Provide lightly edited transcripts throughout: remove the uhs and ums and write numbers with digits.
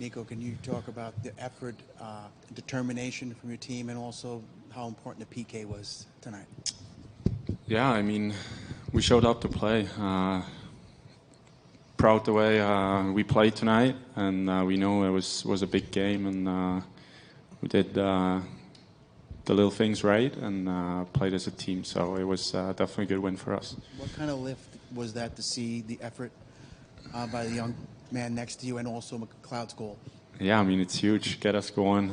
Nico, can you talk about the effort, determination from your team, and also how important the PK was tonight? Yeah, I mean, we showed up to play. Proud the way we played tonight, and we know it was a big game, and we did the little things right and played as a team. So it was definitely a good win for us. What kind of lift was that to see the effort by the young man next to you and also McLeod's goal? Yeah, I mean, it's huge. Get us going.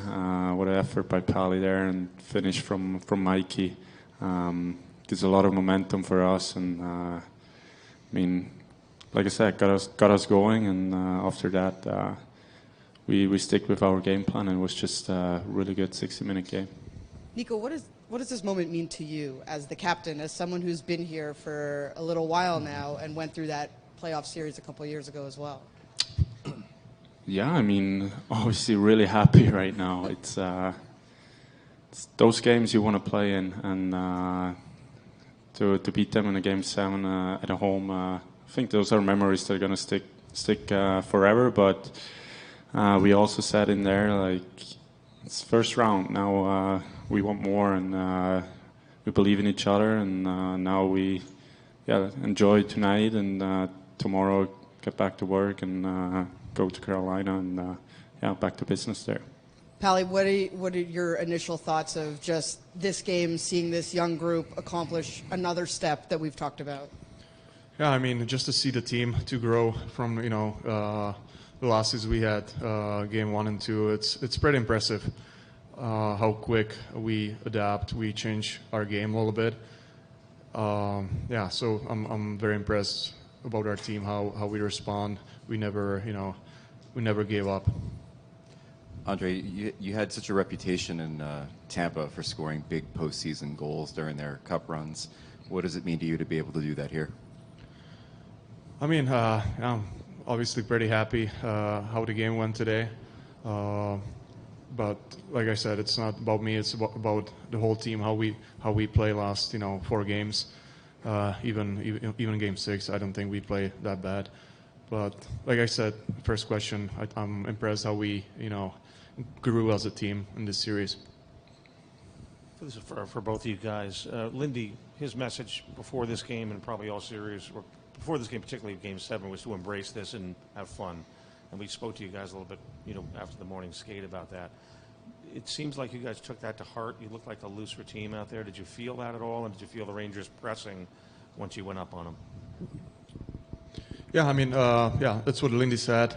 What an effort by Palat there, and finish from Mikey. Gives a lot of momentum for us, and I mean, like I said, got us going, and after that, we stick with our game plan, and it was just a really good 60-minute game. Nico, what does this moment mean to you as the captain, as someone who's been here for a little while now and went through that playoff series a couple of years ago as well? Yeah, I mean, obviously really happy right now. It's those games you want to play in, and to beat them in a game 7 at home, I think those are memories that are going to stick forever. But we also said in there, like, it's first round. Now we want more, and we believe in each other. And now we enjoy tonight, and tomorrow get back to work and go to Carolina, and back to business there. Palat, what are your initial thoughts of just this game, seeing this young group accomplish another step that we've talked about? Yeah, I mean, just to see the team to grow from the losses we had, game 1 and 2, it's pretty impressive how quick we adapt, we change our game a little bit. So I'm very impressed about our team, how we respond. We never gave up. Ondrej, you had such a reputation in Tampa for scoring big postseason goals during their cup runs. What does it mean to you to be able to do that here? I mean, I'm obviously pretty happy how the game went today. But like I said, it's not about me. It's about the whole team, how we play last 4 games. Even game 6, I don't think we played that bad. But like I said, first question, I'm impressed how we grew as a team in this series. This is for both of you guys. Lindy, his message before this game and probably all series, or before this game, particularly game 7, was to embrace this and have fun. And we spoke to you guys a little bit, after the morning skate about that. It seems like you guys took that to heart. You looked like a looser team out there. Did you feel that at all? And did you feel the Rangers pressing once you went up on them? Yeah, I mean, that's what Lindy said.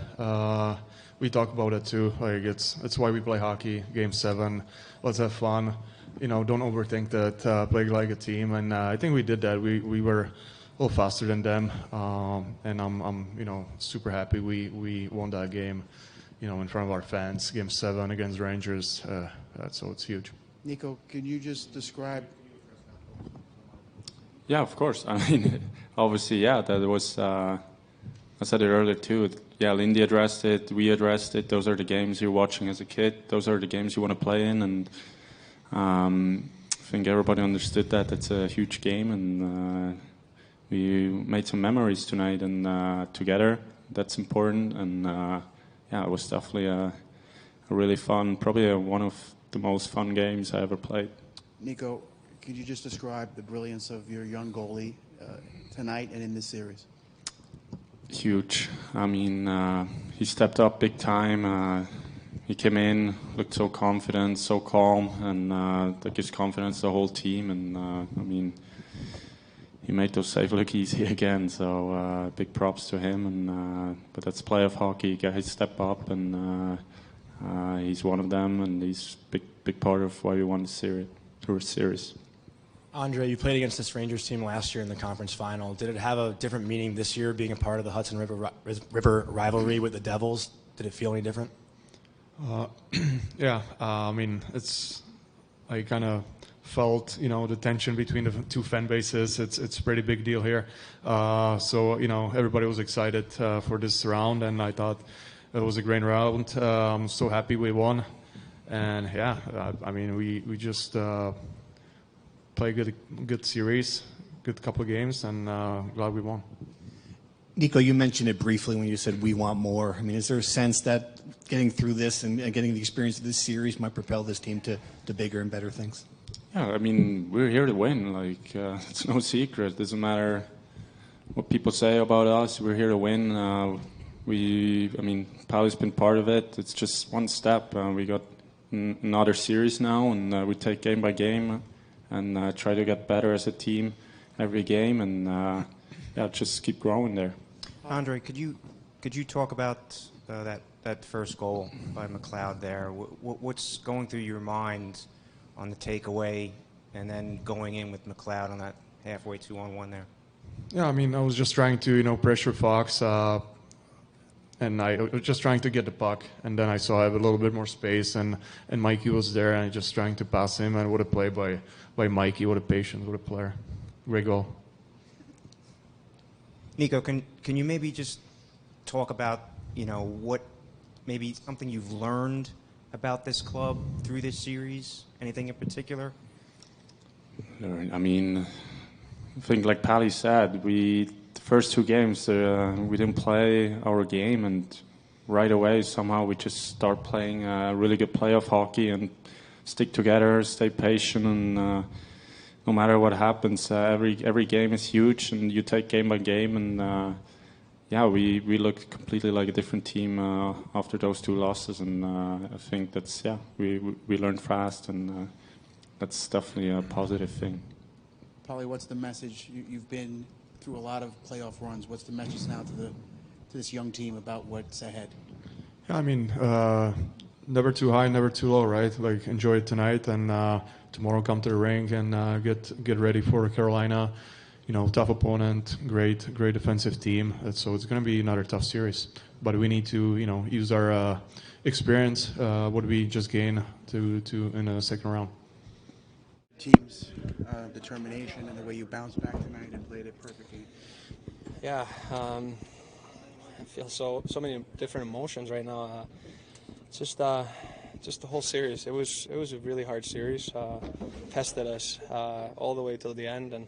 We talk about it too. Like it's why we play hockey. Game 7, let's have fun. Don't overthink that. Play like a team, and I think we did that. We were a little faster than them, and I'm super happy we won that game. In front of our fans. Game 7 against Rangers. So it's huge. Nico, can you just describe? Yeah, of course. I mean, obviously, that was. I said it earlier too. Yeah, Lindy addressed it. We addressed it. Those are the games you're watching as a kid. Those are the games you want to play in, and I think everybody understood that. It's a huge game, and we made some memories tonight and together. That's important, and it was definitely a really fun, probably one of the most fun games I ever played. Nico, could you just describe the brilliance of your young goalie tonight and in this series? Huge. I mean, he stepped up big time. He came in, looked so confident, so calm, and that gives confidence to the whole team. And I mean, he made those saves look easy again. So big props to him. And but that's play of hockey. Guys step up, and he's one of them, and he's big part of why we won the series. Ondrej, you played against this Rangers team last year in the conference final. Did it have a different meaning this year, being a part of the Hudson River rivalry with the Devils? Did it feel any different? I mean, I kind of felt, the tension between the two fan bases. It's a pretty big deal here. So everybody was excited for this round, and I thought it was a great round. I'm so happy we won. And I mean, we just play good series, good couple of games, and glad we won. Nico, you mentioned it briefly when you said we want more. I mean, is there a sense that getting through this and getting the experience of this series might propel this team to bigger and better things? Yeah, I mean, we're here to win. Like, it's no secret. Doesn't matter what people say about us. We're here to win. I mean, Palat's been part of it. It's just one step. We got another series now, and we take game by game and try to get better as a team every game, and just keep growing there. Ondrej, could you talk about that first goal by McLeod there? What's going through your mind on the takeaway and then going in with McLeod on that halfway 2-on-1 there? Yeah, I mean, I was just trying to, pressure Fox, and I was just trying to get the puck, and then I saw I have a little bit more space, and Mikey was there, and I just trying to pass him, and what a play by Mikey, what a patience, what a player. Great goal. Nico, can you maybe just talk about, what maybe something you've learned about this club through this series? Anything in particular? I mean, I think like Pally said, the first two games, we didn't play our game, and right away somehow we just start playing really good playoff hockey and stick together, stay patient, and no matter what happens, every game is huge, and you take game by game, and we looked completely like a different team after those two losses, and I think that's we learned fast, and that's definitely a positive thing. Polly, what's the message? You've been through a lot of playoff runs. What's the message now to this young team about what's ahead? Yeah, I mean, never too high, never too low, right? Like, enjoy it tonight, and tomorrow come to the rink and get ready for Carolina. Tough opponent, great defensive team. So it's going to be another tough series. But we need to, use our experience, what we just gained to in the second round. Team's determination and the way you bounced back tonight and played it perfectly. Yeah, I feel so many different emotions right now. Just the whole series. It was a really hard series. Tested us all the way till the end, and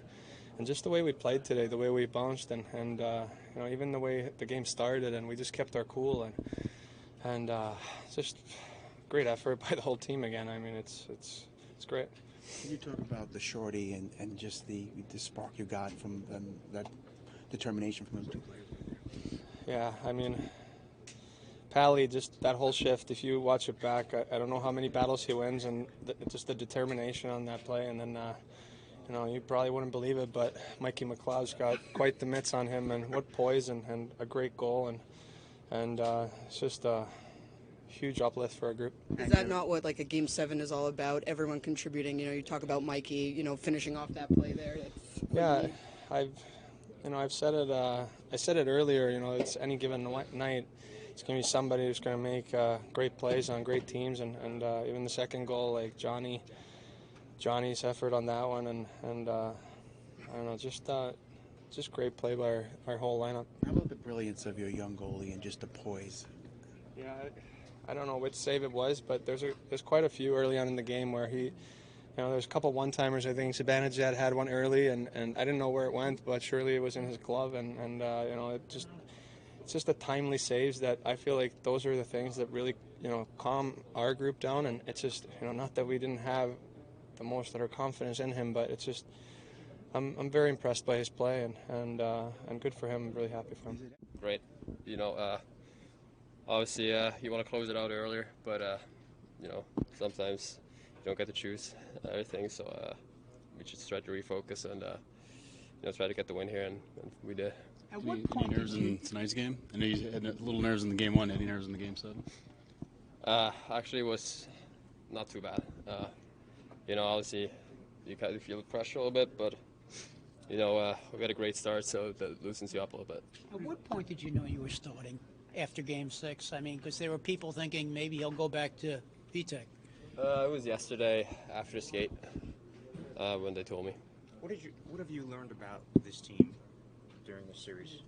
just the way we played today, the way we bounced, and even the way the game started, and we just kept our cool, and just great effort by the whole team again. I mean, it's great. Can you talk about the shorty and just the spark you got from that determination from those two players? Yeah, I mean, Pally, just that whole shift, if you watch it back, I don't know how many battles he wins, and just the determination on that play, and then, you probably wouldn't believe it, but Mikey McLeod's got quite the mitts on him, and what poise, and a great goal, and it's just a huge uplift for our group. Is that not what like a Game 7 is all about? Everyone contributing. You talk about Mikey, finishing off that play there. Yeah, I've said it. I said it earlier. It's any given night. It's going to be somebody who's going to make great plays on great teams, and even the second goal, like Johnny's effort on that one, and I don't know, just great play by our whole lineup. How about the brilliance of your young goalie and just the poise? Yeah, I don't know which save it was, but there's quite a few early on in the game where he, there's a couple one-timers. I think Zibanejad had one early, and I didn't know where it went, but surely it was in his glove, and it's just the timely saves that I feel like those are the things that really calm our group down, and it's just not that we didn't have the most of our confidence in him, but it's just I'm very impressed by his play, and good for him. I'm really happy for him. Great, obviously you want to close it out earlier, but sometimes you don't get to choose everything, so we just tried to refocus and try to get the win here, and we did. At what point any nerves in tonight's game? I know you had a little nerves in the game 1. Any nerves in the game 7? Actually, it was not too bad. Obviously you kind of feel the pressure a little bit, but we had a great start, so that loosens you up a little bit. At what point did you know you were starting after Game 6? I mean, because there were people thinking maybe he'll go back to VTech. It was yesterday after the skate when they told me. What have you learned about this team during the series?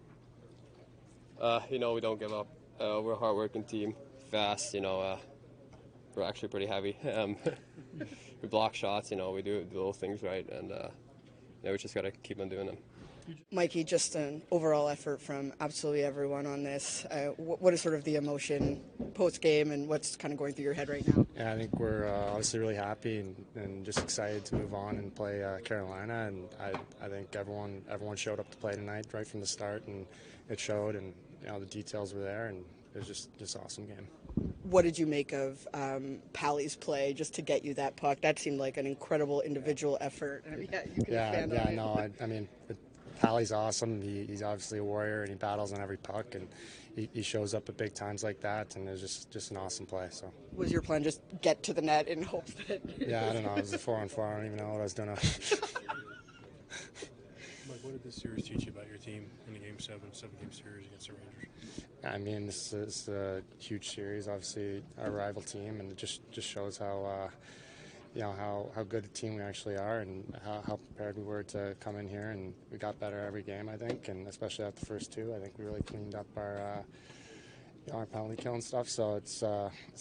We don't give up. We're a hard-working team, fast. We're actually pretty heavy. We block shots. We do the little things right, and we just got to keep on doing them. Mikey, just an overall effort from absolutely everyone on this. What is sort of the emotion post-game and what's kind of going through your head right now? Yeah, I think we're obviously really happy and just excited to move on and play Carolina. And I think everyone showed up to play tonight right from the start, and it showed, and the details were there, and it was just an awesome game. What did you make of Pally's play just to get you that puck? That seemed like an incredible individual effort. I mean, Pally's awesome. He's obviously a warrior, and he battles on every puck, and he shows up at big times like that, and it was just an awesome play. So, was your plan just get to the net in hopes that? Yeah, I don't know. It was a 4-on-4. I don't even know what I was doing. Mike, what did this series teach you about your team in the Game 7 game series against the Rangers? I mean, this is a huge series. Obviously, our rival team, and it just shows how how good a team we actually are, and how prepared we were to come in here, and we got better every game, I think, and especially at the first two, I think we really cleaned up our penalty kill and stuff. So it's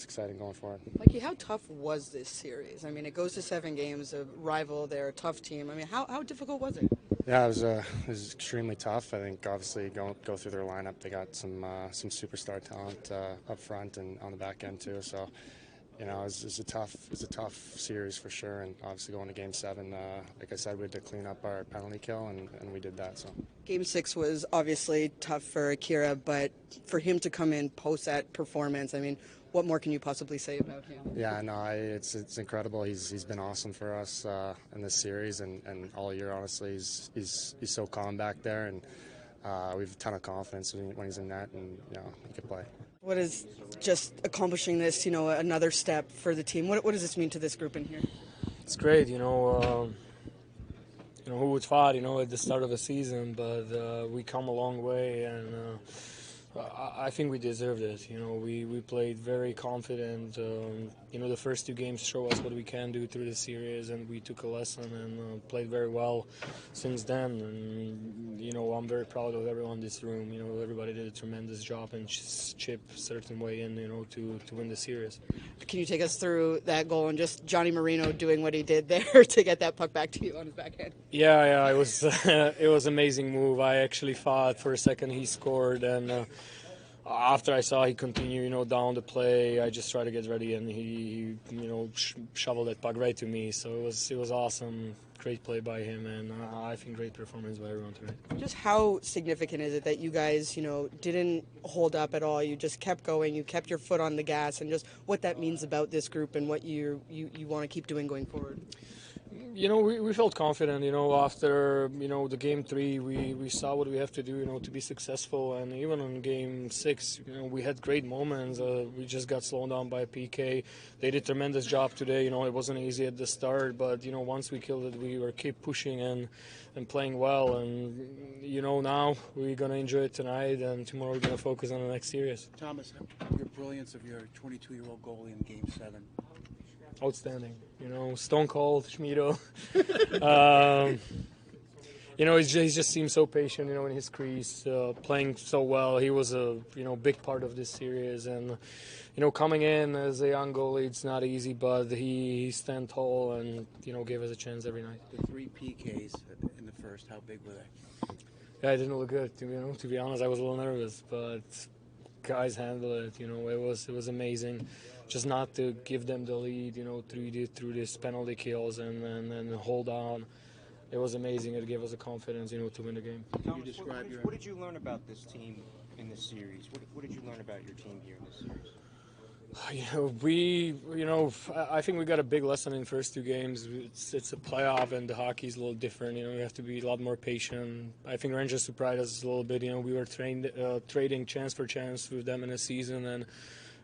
exciting going forward. Mikey, how tough was this series? I mean, it goes to 7 games. A rival, they're a tough team. I mean, how difficult was it? Yeah, it was extremely tough. I think obviously go through their lineup. They got some superstar talent up front and on the back end too. So, it was a tough series for sure. And obviously going to Game 7, like I said, we had to clean up our penalty kill, and we did that. So Game 6 was obviously tough for Akira, but for him to come in post that performance, I mean, what more can you possibly say about him? Yeah, no, it's incredible. He's been awesome for us in this series and all year. Honestly, he's so calm back there, and we have a ton of confidence when he's in net, and he can play. What is just accomplishing this? Another step for the team. What does this mean to this group in here? It's great. Who would thought? At the start of the season, but we come a long way, and I think we deserved it. We played very confident. The first 2 games show us what we can do through the series, and we took a lesson and played very well since then. And I'm very proud of everyone in this room. Everybody did a tremendous job and chip a certain way in, to win the series. Can you take us through that goal and just Johnny Marino doing what he did there to get that puck back to you on his backhand? Yeah, it was it was an amazing move. I actually thought for a second he scored, and after I saw he continue, down the play, I just tried to get ready, and he shoveled that puck right to me. So it was awesome. Great play by him, and I think great performance by everyone tonight. Just how significant is it that you guys, didn't hold up at all? You just kept going. You kept your foot on the gas, and just what that means about this group and what you want to keep doing going forward. We felt confident, after, the Game 3, we saw what we have to do, to be successful. And even in Game 6, we had great moments. We just got slowed down by PK. They did a tremendous job today. It wasn't easy at the start, but, once we killed it, we were keep pushing and playing well. And, now we're going to enjoy it tonight, and tomorrow we're going to focus on the next series. Thomas, your brilliance of your 22-year-old goalie in Game 7. Outstanding, stone cold, Schmido. He just seems so patient, in his crease, playing so well. He was a, big part of this series, and, coming in as a young goalie, it's not easy, but he stand tall and, gave us a chance every night. The 3 PKs in the first, how big were they? Yeah, it didn't look good. To be honest, I was a little nervous, but guys handled it. It was amazing. Just not to give them the lead, through these penalty kills and hold on. It was amazing. It gave us the confidence, to win the game. Thomas, what did you learn about this team in this series? What did you learn about your team here in this series? I think we got a big lesson in the first 2 games. It's a playoff, and the hockey's a little different. You have to be a lot more patient. I think Rangers surprised us a little bit. We were trading chance for chance with them in a season, and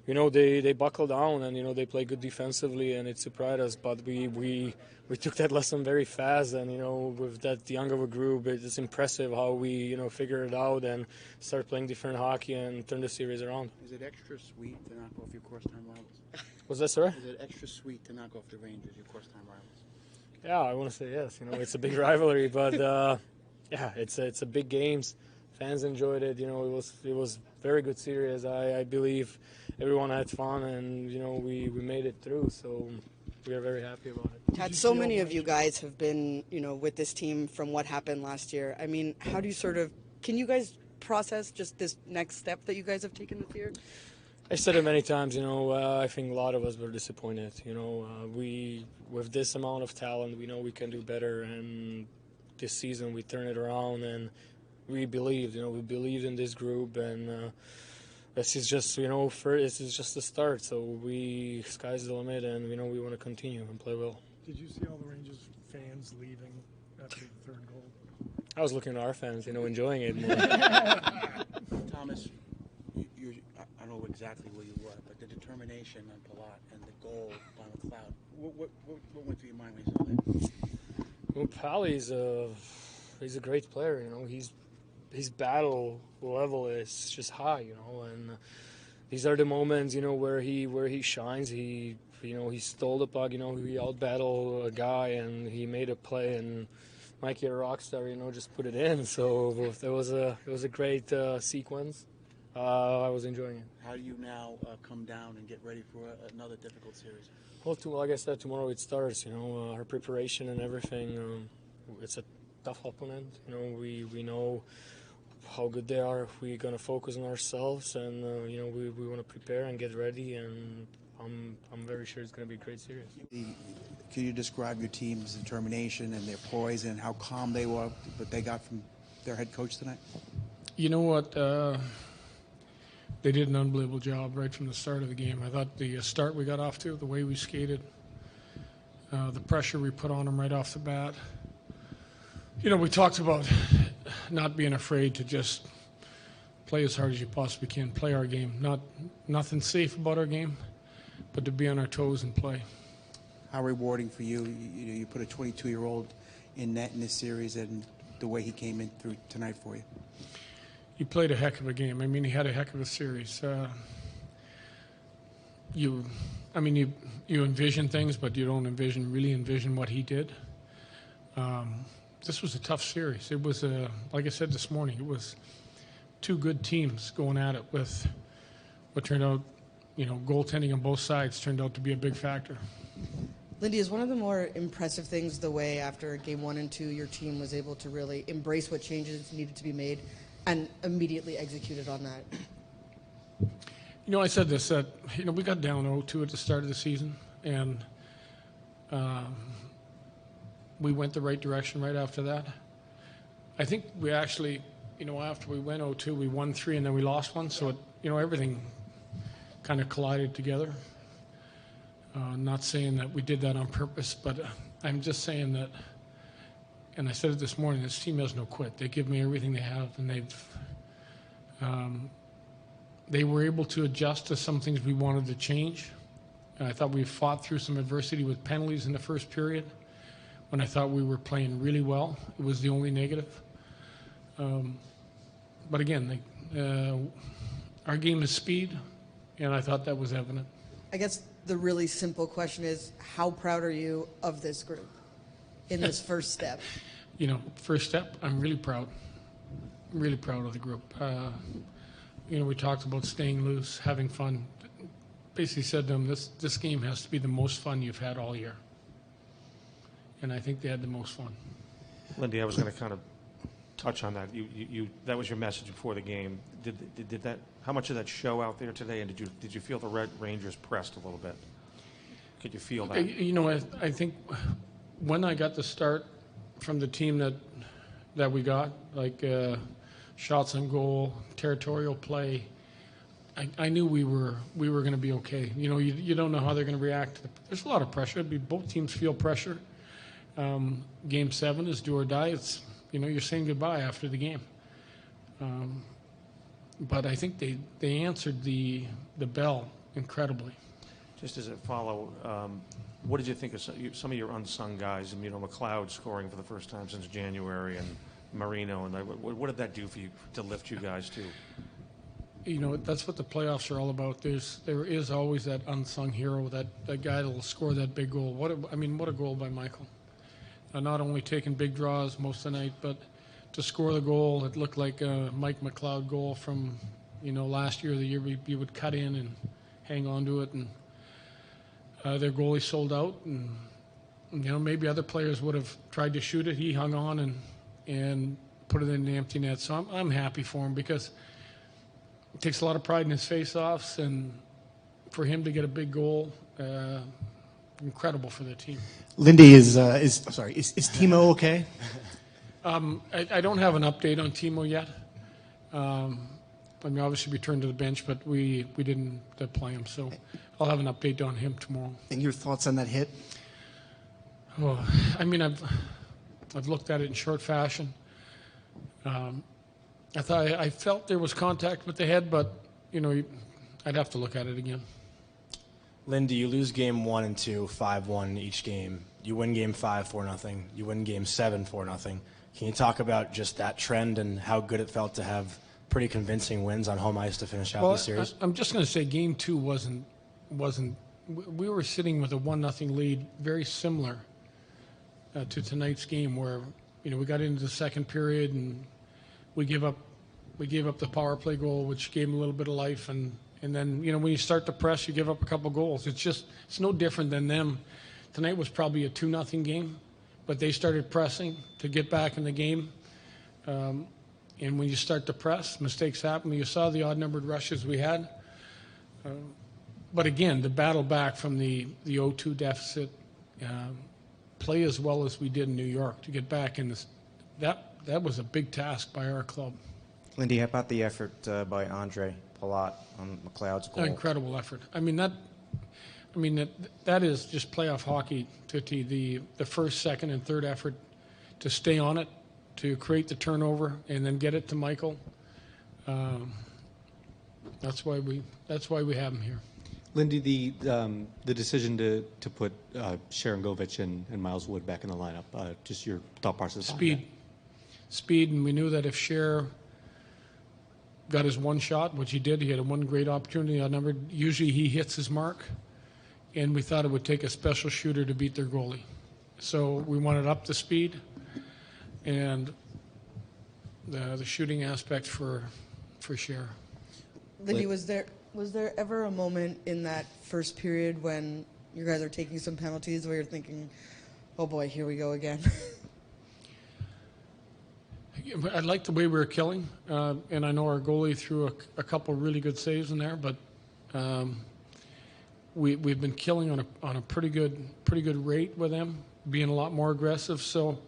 they buckled down, and they play good defensively, and it surprised us. But we took that lesson very fast, and with that young of a group, it's impressive how we figure it out and start playing different hockey and turn the series around. Is it extra sweet to knock off your course-time rivals? Was that, sir? Is it extra sweet to knock off the Rangers, your course-time rivals? Yeah, I want to say yes. It's a big rivalry, but yeah, it's a big games. Fans enjoyed it. It was very good series. I believe everyone had fun, and we made it through. So we are very happy about it. Kat, so many of you guys have been, with this team from what happened last year. I mean, how do you can you guys process just this next step that you guys have taken this year? I said it many times, I think a lot of us were disappointed. We, with this amount of talent, we know we can do better, and this season we turned it around, and we believed, we believed in this group, and this is just, this is just the start, so sky's the limit, and, we want to continue and play well. Did you see all the Rangers fans leaving after the third goal? I was looking at our fans, enjoying it more. Thomas, I don't know exactly where you were, but the determination on Palat and the goal by McLeod, what went through your mind when you saw that? Well, Pally's he's a great player, his battle level is just high, and these are the moments, where he shines. He stole the puck, he out-battled a guy, and he made a play, and Mikey, a rock star, just put it in. So it was a great sequence. I was enjoying it. How do you now come down and get ready for another difficult series? Well, like I said, tomorrow it starts. Our preparation and everything. It's a tough opponent. We know how good they are. We're gonna focus on ourselves, and we want to prepare and get ready. And I'm very sure it's gonna be a great series. Can you describe your team's determination and their poise and how calm they were, what they got from their head coach tonight? You know what? They did an unbelievable job right from the start of the game. I thought the start we got off to, the way we skated, the pressure we put on them right off the bat. We talked about not being afraid to just play as hard as you possibly can, play our game. Nothing safe about our game, but to be on our toes and play. How rewarding for you? You put a 22-year-old in net in this series, and the way he came in through tonight for you. He played a heck of a game. I mean, he had a heck of a series. You envision things, but you don't really envision what he did. This was a tough series. It was, like I said this morning, it was two good teams going at it with what turned out, goaltending on both sides turned out to be a big factor. Lindy, is one of the more impressive things the way after Game 1 and 2 your team was able to really embrace what changes needed to be made and immediately executed on that? I said this, that, we got down 0-2 at the start of the season, and we went the right direction right after that. I think we actually, after we went 0-2, we won 3 and then we lost 1, so everything kind of collided together. Not saying that we did that on purpose, but I'm just saying that, and I said it this morning, this team has no quit. They give me everything they have, and they were able to adjust to some things we wanted to change. And I thought we fought through some adversity with penalties in the first period when I thought we were playing really well. It was the only negative. But again, our game is speed, and I thought that was evident. I guess the really simple question is, how proud are you of this group in this first step? First step, I'm really proud. I'm really proud of the group. We talked about staying loose, having fun. Basically said to them, this game has to be the most fun you've had all year. And I think they had the most fun. Lindy, I was going to kind of touch on that. That was your message before the game. Did that? How much of that show out there today? And did you feel the Red Rangers pressed a little bit? Could you feel that? I think when I got the start from the team that we got, like shots on goal, territorial play, I knew we were going to be okay. You don't know how they're going to react. There's a lot of pressure. Both teams feel pressure. Game 7 is do or die. It's you're saying goodbye after the game. But I think they answered the bell incredibly. Just as a follow, what did you think of some of your unsung guys? McLeod scoring for the first time since January, and Marino, and what did that do for you to lift you guys to? That's what the playoffs are all about. There is always that unsung hero, that guy that will score that big goal. What a goal by Michael. Not only taking big draws most of the night, but to score the goal. It looked like a Mike McLeod goal from last year, the year you would cut in and hang on to it. And their goalie sold out, and maybe other players would have tried to shoot it. He hung on and put it in the empty net. So I'm happy for him because it takes a lot of pride in his face-offs, and for him to get a big goal, incredible for the team. Lindy is Timo okay? I don't have an update on Timo yet. Obviously returned to the bench, but we didn't play him, so I'll have an update on him tomorrow. And your thoughts on that hit? Oh, I've looked at it in short fashion. I felt there was contact with the head, but I'd have to look at it again. Lindy, you lose game 1 and 2, 5-1 each game. You win game 5, 4-0. You win game 7, 4-0. Can you talk about just that trend and how good it felt to have pretty convincing wins on home ice to finish out the series? I'm just going to say game 2 wasn't. We were sitting with a 1-0 lead, very similar to tonight's game, where we got into the second period and we gave up the power play goal, which gave them a little bit of life, and then when you start to press, you give up a couple goals. It's no different than them. Tonight was probably a 2-0 game, but they started pressing to get back in the game. And when you start to press, mistakes happen. You saw the odd-numbered rushes we had. But again, the battle back from the 0-2 deficit, play as well as we did in New York to get back in this. That was a big task by our club. Lindy, how about the effort by Ondrej, Palat on McLeod's goal? Incredible effort. That is just playoff hockey, Tutti. The first, second, and third effort to stay on it, to create the turnover, and then get it to Michael. That's why we have him here. Lindy, the decision to put Sharangovich and Miles Wood back in the lineup, just your thought process. Speed, and we knew that if Cher got his one shot, which he did, he had one great opportunity outnumbered. Usually he hits his mark, and we thought it would take a special shooter to beat their goalie. So we wanted up the speed and the shooting aspect for Cher. Lindy, was there ever a moment in that first period when you guys are taking some penalties where you're thinking, oh boy, here we go again? I like the way we were killing, and I know our goalie threw a couple really good saves in there, but we've been killing on a pretty good rate with them, being a lot more aggressive. So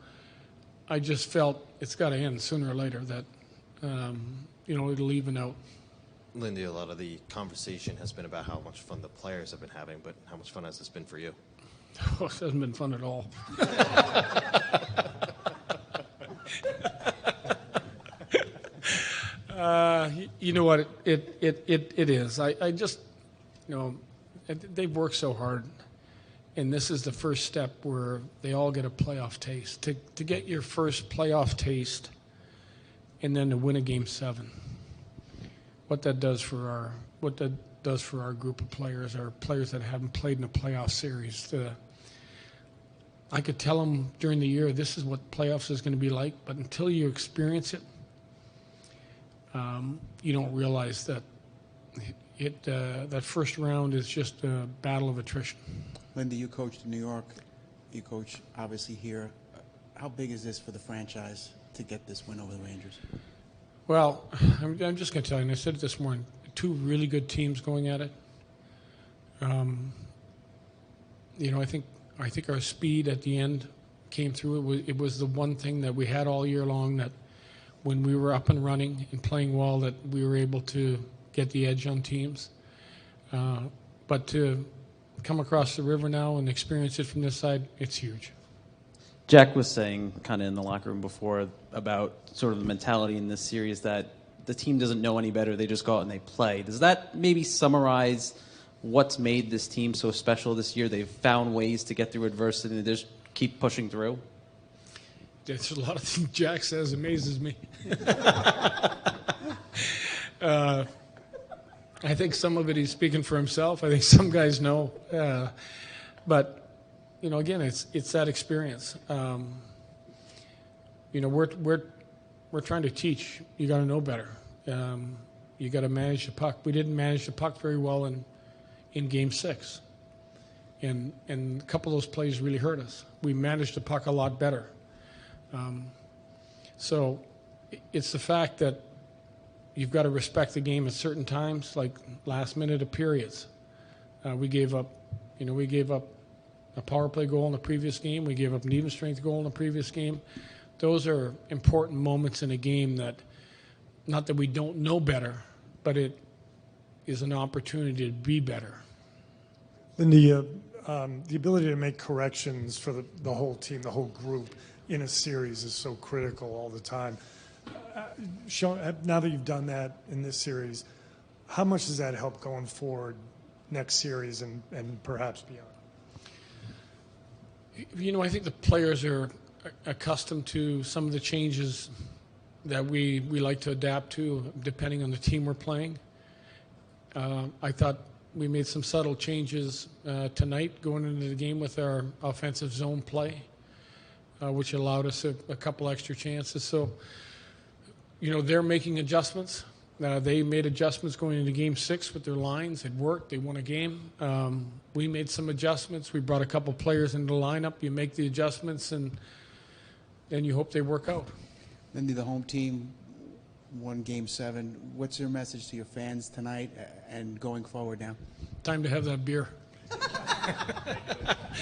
I just felt it's got to end sooner or later. That it'll even out. Lindy, a lot of the conversation has been about how much fun the players have been having, but how much fun has this been for you? Oh, it hasn't been fun at all. You know what? It is. I just, they've worked so hard, and this is the first step where they all get a playoff taste. To get your first playoff taste, and then to win a game 7. What that does for our group of players, our players that haven't played in a playoff series. I could tell them during the year, this is what playoffs is going to be like, but until you experience it, you don't realize that that first round is just a battle of attrition. Lindy, you coached in New York. You coach obviously here. How big is this for the franchise to get this win over the Rangers? Well, I'm just going to tell you, and I said it this morning, 2 really good teams going at it. I think our speed at the end came through. It was the one thing that we had all year long, that when we were up and running and playing well, that we were able to get the edge on teams. But to come across the river now and experience it from this side, it's huge. Jack was saying kind of in the locker room before about sort of the mentality in this series that the team doesn't know any better. They just go out and they play. Does that maybe summarize what's made this team so special this year? They've found ways to get through adversity and they just keep pushing through? There's a lot of things Jack says amazes me. I think some of it he's speaking for himself. I think some guys know. But again, it's that experience. We're trying to teach. You got to know better. You got to manage the puck. We didn't manage the puck very well in Game 6, And a couple of those plays really hurt us. We managed the puck a lot better. So it's the fact that you've got to respect the game at certain times, like last minute of periods. We gave up a power play goal in the previous game. We gave up an even strength goal in the previous game. Those are important moments in a game that, not that we don't know better, but it is an opportunity to be better. Lindy, the ability to make corrections for the whole team, the whole group in a series is so critical all the time. Now that you've done that in this series, how much does that help going forward next series and perhaps beyond? I think the players are accustomed to some of the changes that we like to adapt to depending on the team we're playing. I thought we made some subtle changes tonight going into the game with our offensive zone play, which allowed us a couple extra chances. So, they're making adjustments. They made adjustments going into Game 6 with their lines. It worked. They won a game. We made some adjustments. We brought a couple players into the lineup. You make the adjustments, and then you hope they work out. Lindy, the home team won Game 7. What's your message to your fans tonight and going forward now? Time to have that beer.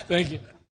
Thank you.